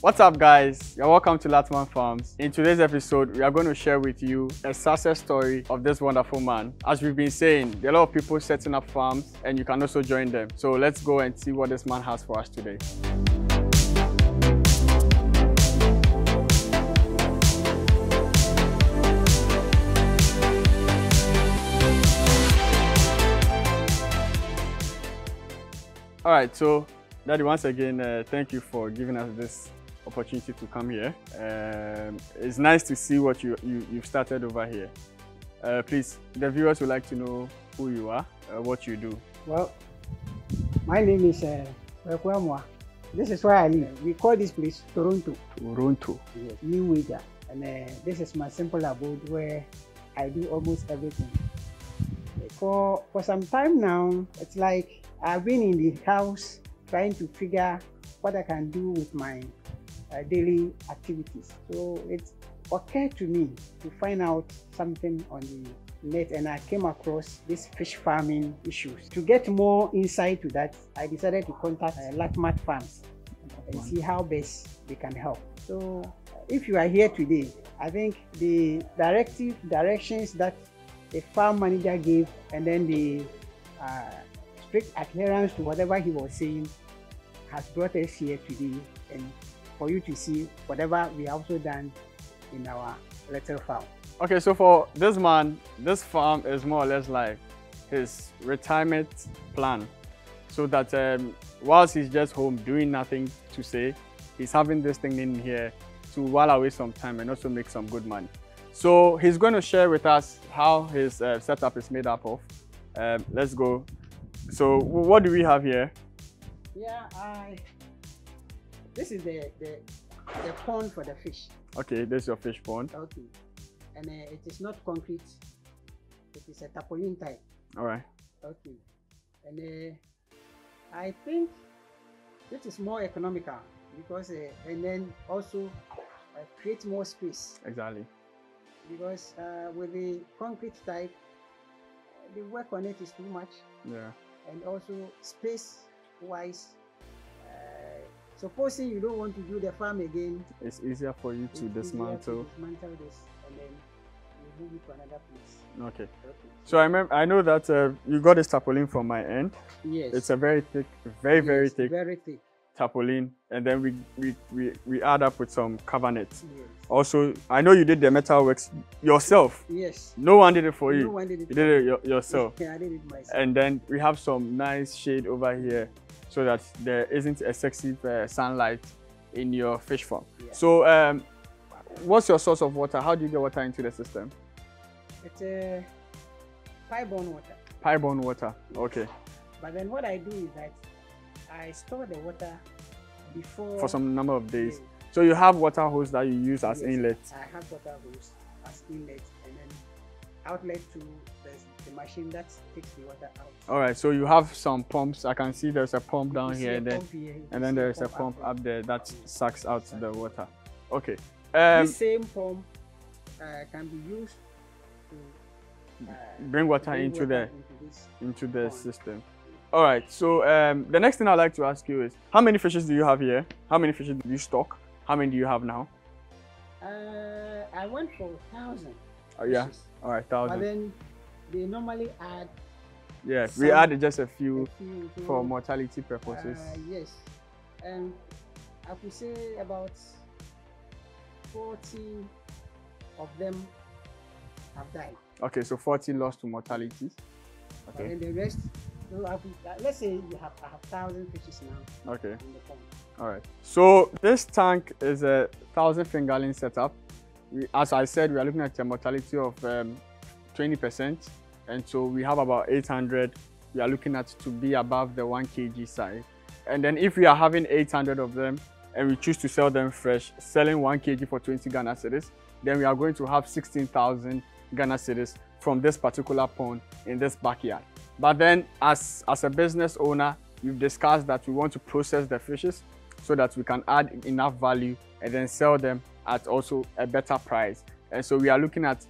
What's up, guys? You're welcome to Latman Farms. In today's episode, we are going to share with you a success story of this wonderful man. As we've been saying, there are a lot of people setting up farms and you can also join them. So let's go and see what this man has for us today. All right, so Daddy, once again, thank you for giving us this opportunity to come here. It's nice to see what you've started over here. Please, the viewers would like to know who you are, what you do. Well, my name is Rekwamwa. This is where I live. We call this place Toronto. Toronto. Yes, New Wager. And this is my simple abode where I do almost everything. For some time now, it's like I've been in the house trying to figure what I can do with my daily activities. So it occurred to me to find out something on the net, and I came across this fish farming issues. To get more insight to that, I decided to contact Latman Farms and see how best they can help. So if you are here today, I think the directions that the farm manager gave, and then the strict adherence to whatever he was saying, has brought us here today, and for you to see whatever we have also done in our little farm. Okay, so for this man, this farm is more or less like his retirement plan, so that whilst he's just home doing nothing to say, he's having this thing in here to while away some time and also make some good money. So he's going to share with us how his setup is made up of. Let's go. So what do we have here? Yeah, this is the pond for the fish. Okay, this is your fish pond. Okay, and it is not concrete. It is a tarpaulin type. All right. Okay, and I think this is more economical because and then also create more space. Exactly. Because with the concrete type, the work on it is too much. Yeah. And also space-wise, supposing you don't want to do the farm again, it's easier for you to dismantle. Dismantle this and then you move it to another place. Okay. So I know that you got this tarpaulin from my end. Yes. It's a very thick, very thick. Very thick tarpaulin, and then we add up with some cover nets. Yes. Also, I know you did the metal works yourself. Yes. No one did it for you. No one did it. You did it yourself. Yeah, I did it myself. And then we have some nice shade over here so that there isn't excessive sunlight in your fish farm. Yeah. So what's your source of water? How do you get water into the system? It's a pipe-borne water. Pipe-borne water. Okay. But then what I do is that I store the water before for some number of days. So you have water hose that you use as inlet. I have water hose as inlet, and then outlet to the machine that takes the water out. All right, so you have some pumps. I can see there's a pump down here, and then there's a pump up there that sucks out the water. Okay. This same pump can be used to bring water into the system. All right, so the next thing I'd like to ask you is, how many fishes do you have here? How many fishes do you stock? How many do you have now? I went for 1,000. Oh yeah, all right, 1,000. But then they normally add. Yeah, we added just a few for mortality purposes. Yes, and I could say about 40 of them have died. Okay, so 40 lost to mortality. Okay. And the rest. So let's say I have 1,000 fishes now. Okay. In the pond. All right. So this tank is a 1,000 fingerling setup. As I said, we are looking at a mortality of 20%, and so we have about 800. We are looking at to be above the 1 kg size. And then if we are having 800 of them, and we choose to sell them fresh, selling 1 kg for 20 Ghana cedis, then we are going to have 16,000 Ghana cedis from this particular pond in this backyard. But then as a business owner, we've discussed that we want to process the fishes so that we can add enough value and then sell them at also a better price. And so we are looking at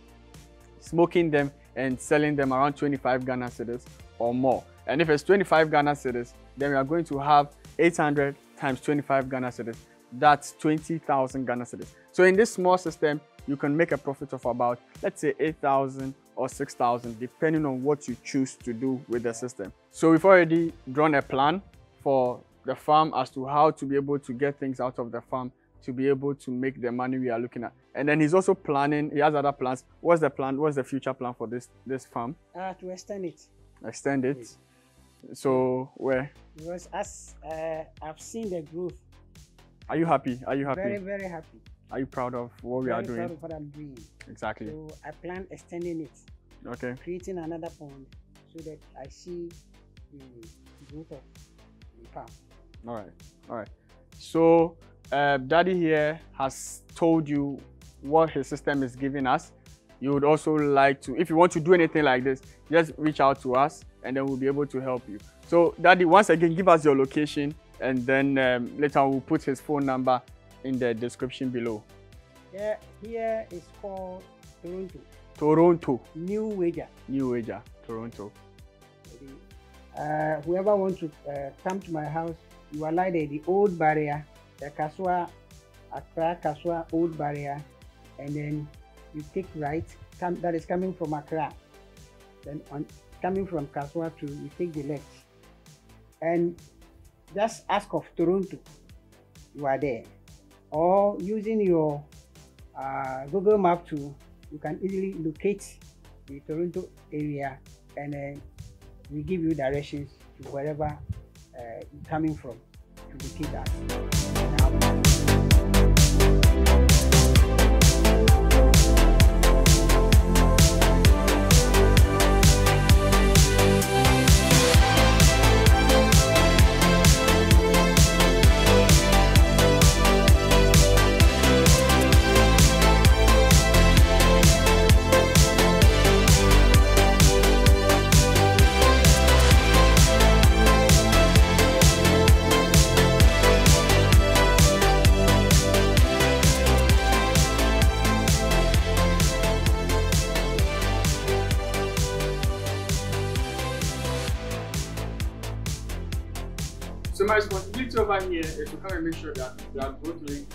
smoking them and selling them around 25 Ghana cedis or more. And if it's 25 Ghana cedis, then we are going to have 800 times 25 Ghana cedis. that's 20,000 Ghana cedis. So in this small system, you can make a profit of about, let's say 8,000 or 6,000, depending on what you choose to do with the system. So we've already drawn a plan for the farm as to how to be able to get things out of the farm to be able to make the money we are looking at. And then he's also planning, he has other plans. What's the plan? What's the future plan for this farm? To extend it. Extend it? Yes. So where? Because as I've seen the growth. Are you happy? Are you happy? Very, very happy. Are you proud of what we are doing? Very proud of what I'm doing. Exactly. So I plan extending it. Okay. Creating another pond so that I see the growth of the farm. All right. All right. So Daddy here has told you what his system is giving us. You would also like to, if you want to do anything like this, just reach out to us and then we'll be able to help you. So Daddy, once again, give us your location and then later we'll put his phone number in the description below. Yeah, here is called Toronto. Toronto. New Wager. New Wager, Toronto. Whoever wants to come to my house, you are like the old barrier, the Kaswa, Accra Kaswa old barrier, and then you take right, that is coming from Accra. Then coming from Kaswa to, you take the left. And just ask of Toronto, you are there. Or using your Google map tool, you can easily locate the Toronto area and we give you directions to wherever you're coming from to locate us. So my responsibility over here is to come and make sure that their growth rate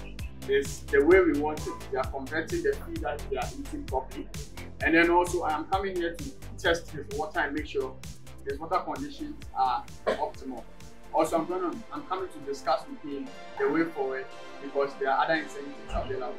is the way we want it. They are converting the feed that they are eating properly. And then also I am coming here to test his water and make sure his water conditions are optimal. Also I'm coming to discuss with him the way forward because there are other incentives available.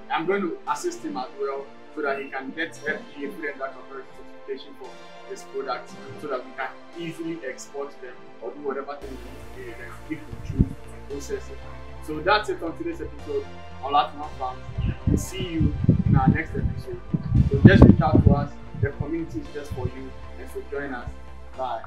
I'm going to assist him as well so that he can get FDA Food and Drug Authority certification for his products so that we can easily export them or do whatever thing we need to do if we choose to process it. So that's it on today's episode on Latin Farms. We'll see you in our next episode. So just reach out to us. The community is just for you, and so join us. Bye.